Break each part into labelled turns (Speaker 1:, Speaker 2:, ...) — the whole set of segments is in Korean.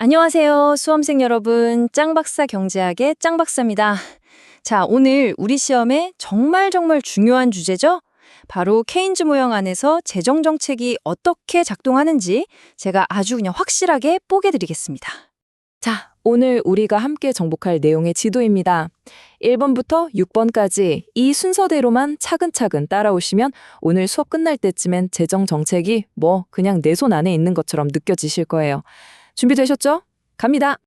Speaker 1: 안녕하세요, 수험생 여러분. 짱박사 경제학의 짱박사입니다. 자, 오늘 우리 시험에 정말 중요한 주제죠? 바로 케인즈 모형 안에서 재정 정책이 어떻게 작동하는지 제가 아주 그냥 확실하게 뽀개드리겠습니다.
Speaker 2: 자, 오늘 우리가 함께 정복할 내용의 지도입니다. 1번부터 6번까지 이 순서대로만 차근차근 따라오시면 오늘 수업 끝날 때쯤엔 재정 정책이 그냥 내 손 안에 있는 것처럼 느껴지실 거예요. 준비되셨죠? 갑니다.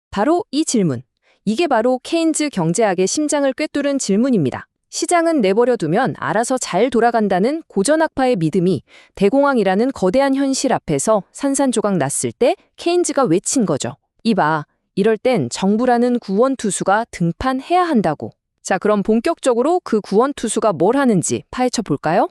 Speaker 2: 바로 이 질문. 이게 바로 케인즈 경제학의 심장을 꿰뚫은 질문입니다. 시장은 내버려 두면 알아서 잘 돌아간다는 고전학파의 믿음이 대공황이라는 거대한 현실 앞에서 산산조각 났을 때 케인즈가 외친 거죠. 이봐, 이럴 땐 정부라는 구원투수가 등판해야 한다고. 자, 그럼 본격적으로 그 구원투수가 뭘 하는지 파헤쳐 볼까요?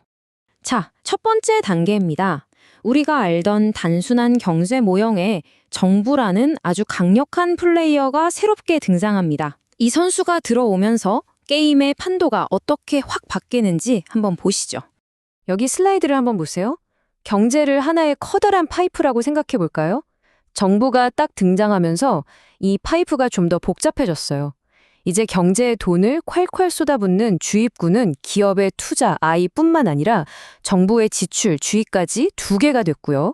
Speaker 1: 자, 첫 번째 단계입니다. 우리가 알던 단순한 경제 모형에 정부라는 아주 강력한 플레이어가 새롭게 등장합니다. 이 선수가 들어오면서 게임의 판도가 어떻게 확 바뀌는지 한번 보시죠. 여기 슬라이드를 한번 보세요. 경제를 하나의 커다란 파이프라고 생각해 볼까요? 정부가 딱 등장하면서 이 파이프가 좀 더 복잡해졌어요. 이제 경제에 돈을 콸콸 쏟아붓는 주입구는 기업의 투자, 아이뿐만 아니라 정부의 지출, 주의까지 두 개가 됐고요.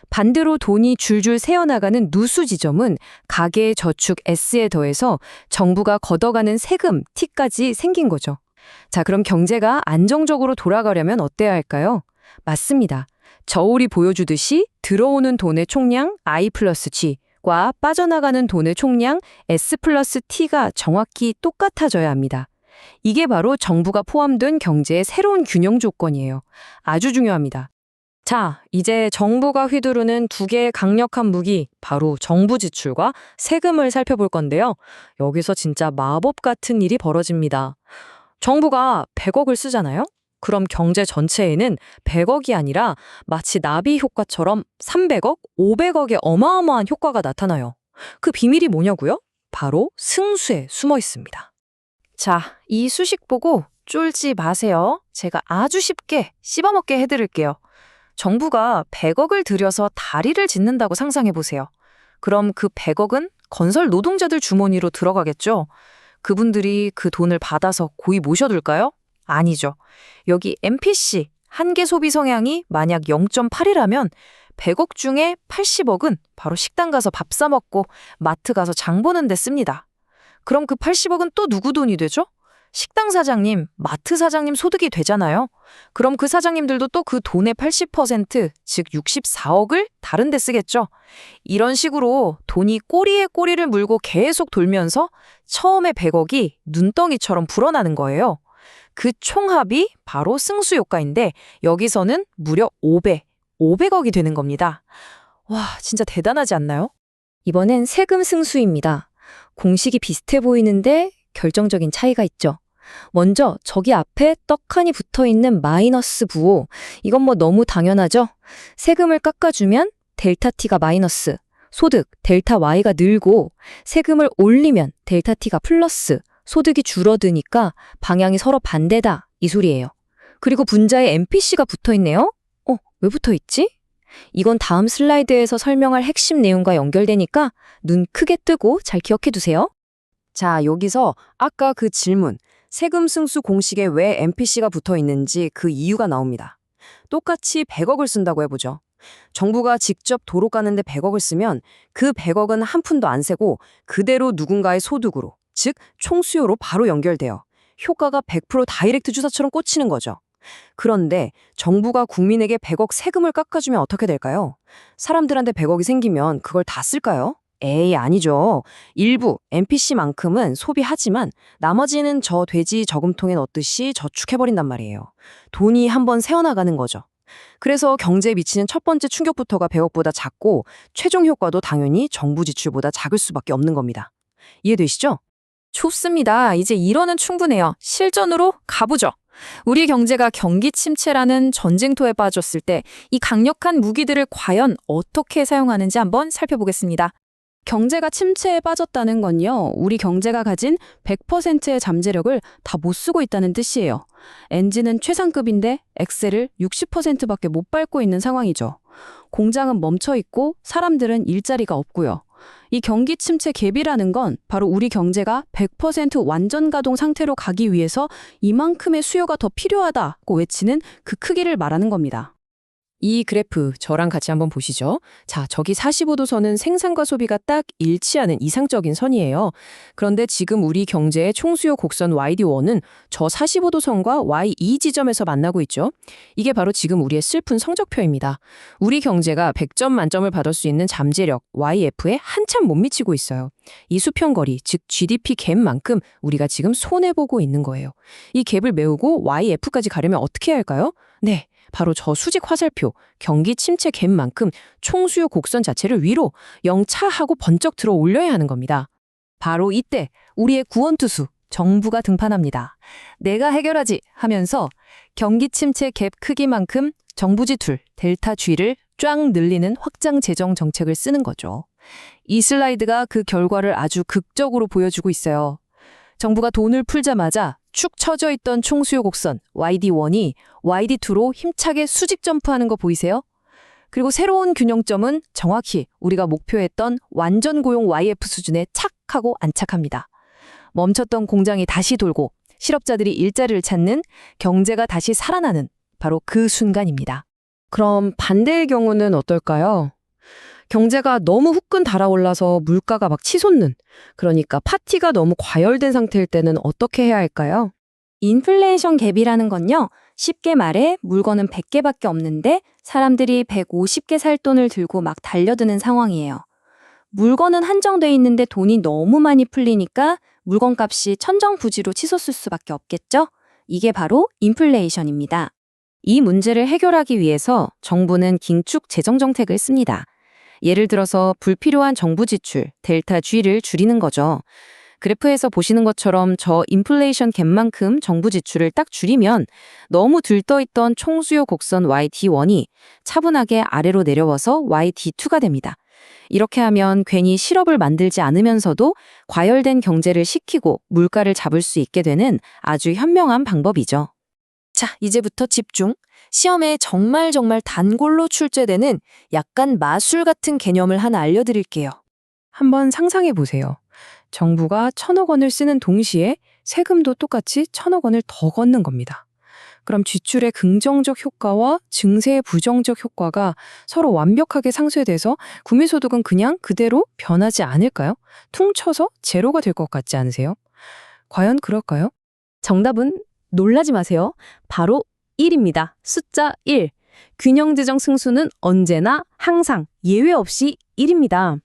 Speaker 1: 반대로 돈이 줄줄 새어나가는 누수 지점은 가계의 저축 S에 더해서 정부가 걷어가는 세금, T까지 생긴 거죠. 자, 그럼 경제가 안정적으로 돌아가려면 어때야 할까요? 맞습니다. 저울이 보여주듯이 들어오는 돈의 총량 I 플러스 G, 과 빠져나가는 돈의 총량 S 플러스 T가 정확히 똑같아져야 합니다. 이게 바로 정부가 포함된 경제의 새로운 균형 조건이에요. 아주 중요합니다. 자, 이제 정부가 휘두르는 두 개의 강력한 무기, 바로 정부 지출과 세금을 살펴볼 건데요. 여기서 진짜 마법 같은 일이 벌어집니다. 정부가 100억을 쓰잖아요? 그럼 경제 전체에는 100억이 아니라 마치 나비 효과처럼 300억, 500억의 어마어마한 효과가 나타나요. 그 비밀이 뭐냐고요? 바로 승수에 숨어 있습니다. 자, 이 수식 보고 쫄지 마세요. 제가 아주 쉽게 씹어먹게 해드릴게요. 정부가 100억을 들여서 다리를 짓는다고 상상해 보세요. 그럼 그 100억은 건설 노동자들 주머니로 들어가겠죠? 그분들이 그 돈을 받아서 고이 모셔둘까요? 아니죠. 여기 MPC, 한계 소비 성향이 만약 0.8이라면 100억 중에 80억은 바로 식당 가서 밥 사 먹고 마트 가서 장 보는 데 씁니다. 그럼 그 80억은 또 누구 돈이 되죠? 식당 사장님, 마트 사장님 소득이 되잖아요. 그럼 그 사장님들도 또 그 돈의 80%, 즉 64억을 다른 데 쓰겠죠. 이런 식으로 돈이 꼬리에 꼬리를 물고 계속 돌면서 처음에 100억이 눈덩이처럼 불어나는 거예요. 그 총합이 바로 승수 효과인데 여기서는 무려 500억이 되는 겁니다. 와, 진짜 대단하지 않나요? 이번엔 세금 승수입니다. 공식이 비슷해 보이는데 결정적인 차이가 있죠. 먼저 저기 앞에 떡하니 붙어있는 마이너스 부호. 이건 너무 당연하죠? 세금을 깎아주면 델타 T가 마이너스, 소득 델타 Y가 늘고 세금을 올리면 델타 T가 플러스, 소득이 줄어드니까 방향이 서로 반대다 이 소리예요. 그리고 분자에 MPC가 붙어있네요. 왜 붙어있지? 이건 다음 슬라이드에서 설명할 핵심 내용과 연결되니까 눈 크게 뜨고 잘 기억해두세요. 자, 여기서 아까 그 질문, 세금 승수 공식에 왜 MPC가 붙어있는지 그 이유가 나옵니다. 똑같이 100억을 쓴다고 해보죠. 정부가 직접 도로 까는데 100억을 쓰면 그 100억은 한 푼도 안 세고 그대로 누군가의 소득으로, 즉 총수요로 바로 연결돼요. 효과가 100% 다이렉트 주사처럼 꽂히는 거죠. 그런데 정부가 국민에게 100억 세금을 깎아주면 어떻게 될까요? 사람들한테 100억이 생기면 그걸 다 쓸까요? 에이, 아니죠. 일부 MPC만큼은 소비하지만 나머지는 저 돼지 저금통에 넣듯이 저축해버린단 말이에요. 돈이 한번 새어나가는 거죠. 그래서 경제에 미치는 첫 번째 충격부터가 100억보다 작고 최종 효과도 당연히 정부 지출보다 작을 수밖에 없는 겁니다. 이해되시죠? 좋습니다. 이제 이론은 충분해요. 실전으로 가보죠. 우리 경제가 경기 침체라는 전쟁터에 빠졌을 때 이 강력한 무기들을 과연 어떻게 사용하는지 한번 살펴보겠습니다. 경제가 침체에 빠졌다는 건요, 우리 경제가 가진 100%의 잠재력을 다 못 쓰고 있다는 뜻이에요. 엔진은 최상급인데 엑셀을 60%밖에 못 밟고 있는 상황이죠. 공장은 멈춰 있고 사람들은 일자리가 없고요.
Speaker 3: 이 경기 침체 갭이라는 건 바로 우리 경제가 100% 완전 가동 상태로 가기 위해서 이만큼의 수요가 더 필요하다고 외치는 그 크기를 말하는 겁니다.
Speaker 4: 이 그래프 저랑 같이 한번 보시죠. 자, 저기 45도 선은 생산과 소비가 딱 일치하는 이상적인 선이에요. 그런데 지금 우리 경제의 총수요 곡선 YD1은 저 45도 선과 Y2 지점에서 만나고 있죠. 이게 바로 지금 우리의 슬픈 성적표입니다. 우리 경제가 100점 만점을 받을 수 있는 잠재력 YF에 한참 못 미치고 있어요. 이 수평거리, 즉 GDP 갭만큼 우리가 지금 손해보고 있는 거예요. 이 갭을 메우고 YF까지 가려면 어떻게 해야 할까요? 네. 바로 저 수직 화살표, 경기 침체 갭만큼 총수요 곡선 자체를 위로 영차하고 번쩍 들어 올려야 하는 겁니다. 바로 이때 우리의 구원투수, 정부가 등판합니다. 내가 해결하지 하면서 경기 침체 갭 크기만큼 정부 지출, 델타 G를 쫙 늘리는 확장 재정 정책을 쓰는 거죠. 이 슬라이드가 그 결과를 아주 극적으로 보여주고 있어요. 정부가 돈을 풀자마자 축 처져 있던 총수요 곡선 YD1이 YD2로 힘차게 수직 점프하는 거 보이세요? 그리고 새로운 균형점은 정확히 우리가 목표했던 완전 고용 YF 수준에 착 하고 안착합니다. 멈췄던 공장이 다시 돌고 실업자들이 일자리를 찾는, 경제가 다시 살아나는 바로 그 순간입니다. 그럼 반대의 경우는 어떨까요? 경제가 너무 후끈 달아올라서 물가가 막 치솟는, 그러니까 파티가 너무 과열된 상태일 때는 어떻게 해야 할까요?
Speaker 1: 인플레이션 갭이라는 건요, 쉽게 말해 물건은 100개밖에 없는데 사람들이 150개 살 돈을 들고 막 달려드는 상황이에요. 물건은 한정돼 있는데 돈이 너무 많이 풀리니까 물건값이 천정부지로 치솟을 수밖에 없겠죠? 이게 바로 인플레이션입니다. 이 문제를 해결하기 위해서 정부는 긴축 재정 정책을 씁니다. 예를 들어서 불필요한 정부 지출, 델타 G를 줄이는 거죠. 그래프에서 보시는 것처럼 저 인플레이션 갭만큼 정부 지출을 딱 줄이면 너무 들떠있던 총수요 곡선 YD1이 차분하게 아래로 내려와서 YD2가 됩니다. 이렇게 하면 괜히 실업을 만들지 않으면서도 과열된 경제를 식히고 물가를 잡을 수 있게 되는 아주 현명한 방법이죠.
Speaker 2: 자, 이제부터 집중. 시험에 정말 단골로 출제되는 약간 마술 같은 개념을 하나 알려드릴게요.
Speaker 4: 한번 상상해 보세요. 정부가 1,000억 원을 쓰는 동시에 세금도 똑같이 1,000억 원을 더 걷는 겁니다. 그럼 지출의 긍정적 효과와 증세의 부정적 효과가 서로 완벽하게 상쇄돼서 구매소득은 그냥 그대로 변하지 않을까요? 퉁쳐서 제로가 될 것 같지 않으세요? 과연 그럴까요?
Speaker 3: 정답은 놀라지 마세요. 바로 1입니다. 숫자 1. 균형재정 승수는 언제나 항상 예외 없이 1입니다.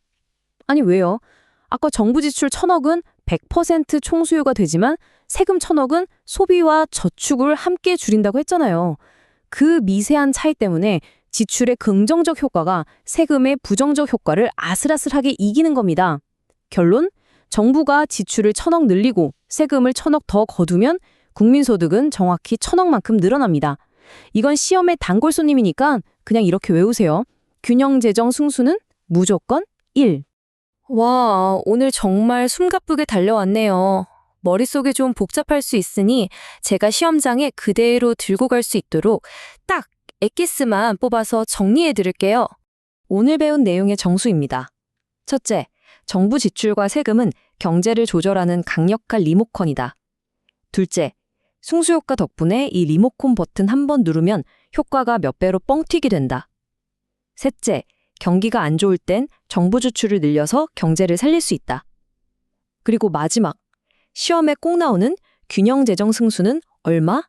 Speaker 3: 아니 왜요? 아까 정부 지출 1,000억은 100% 총수요가 되지만 세금 1,000억은 소비와 저축을 함께 줄인다고 했잖아요. 그 미세한 차이 때문에 지출의 긍정적 효과가 세금의 부정적 효과를 아슬아슬하게 이기는 겁니다. 결론, 정부가 지출을 1,000억 늘리고 세금을 1,000억 더 거두면 국민소득은 정확히 1,000억만큼 늘어납니다. 이건 시험의 단골 손님이니까 그냥 이렇게 외우세요. 균형재정 승수는 무조건 1.
Speaker 1: 와, 오늘 정말 숨가쁘게 달려왔네요. 머릿속에 좀 복잡할 수 있으니 제가 시험장에 그대로 들고 갈 수 있도록 딱 엑기스만 뽑아서 정리해 드릴게요. 오늘 배운 내용의 정수입니다. 첫째, 정부 지출과 세금은 경제를 조절하는 강력한 리모컨이다. 둘째, 승수효과 덕분에 이 리모컨 버튼 한 번 누르면 효과가 몇 배로 뻥튀기 된다. 셋째, 경기가 안 좋을 땐 정부 지출을 늘려서 경제를 살릴 수 있다. 그리고 마지막, 시험에 꼭 나오는 균형재정 승수는 얼마?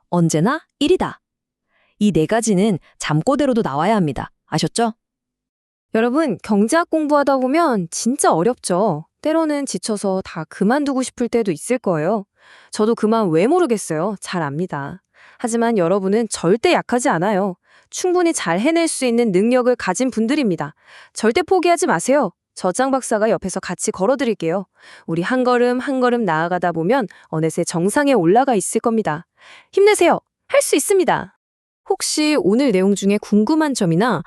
Speaker 1: 언제나 1이다. 이 네 가지는 잠꼬대로도 나와야 합니다. 아셨죠? 여러분, 경제학 공부하다 보면 진짜 어렵죠. 때로는 지쳐서 다 그만두고 싶을 때도 있을 거예요. 저도 그만 왜 모르겠어요. 잘 압니다. 하지만 여러분은 절대 약하지 않아요. 충분히 잘 해낼 수 있는 능력을 가진 분들입니다. 절대 포기하지 마세요. 저장 박사가 옆에서 같이 걸어드릴게요. 우리 한 걸음 한 걸음 나아가다 보면 어느새 정상에 올라가 있을 겁니다. 힘내세요. 할 수 있습니다. 혹시 오늘 내용 중에 궁금한 점이나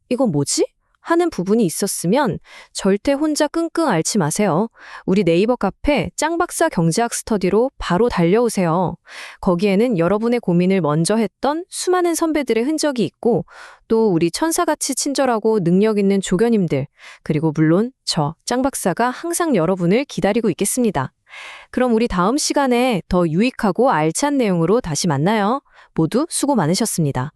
Speaker 1: 이건 뭐지?
Speaker 5: 하는 부분이 있었으면 절대 혼자 끙끙 앓지 마세요. 우리 네이버 카페 짱박사 경제학 스터디로 바로 달려오세요. 거기에는 여러분의 고민을 먼저 했던 수많은 선배들의 흔적이 있고 또 우리 천사같이 친절하고 능력 있는 조교님들 그리고 물론 저 짱박사가 항상 여러분을 기다리고 있겠습니다. 그럼 우리 다음 시간에 더 유익하고 알찬 내용으로 다시 만나요. 모두 수고 많으셨습니다.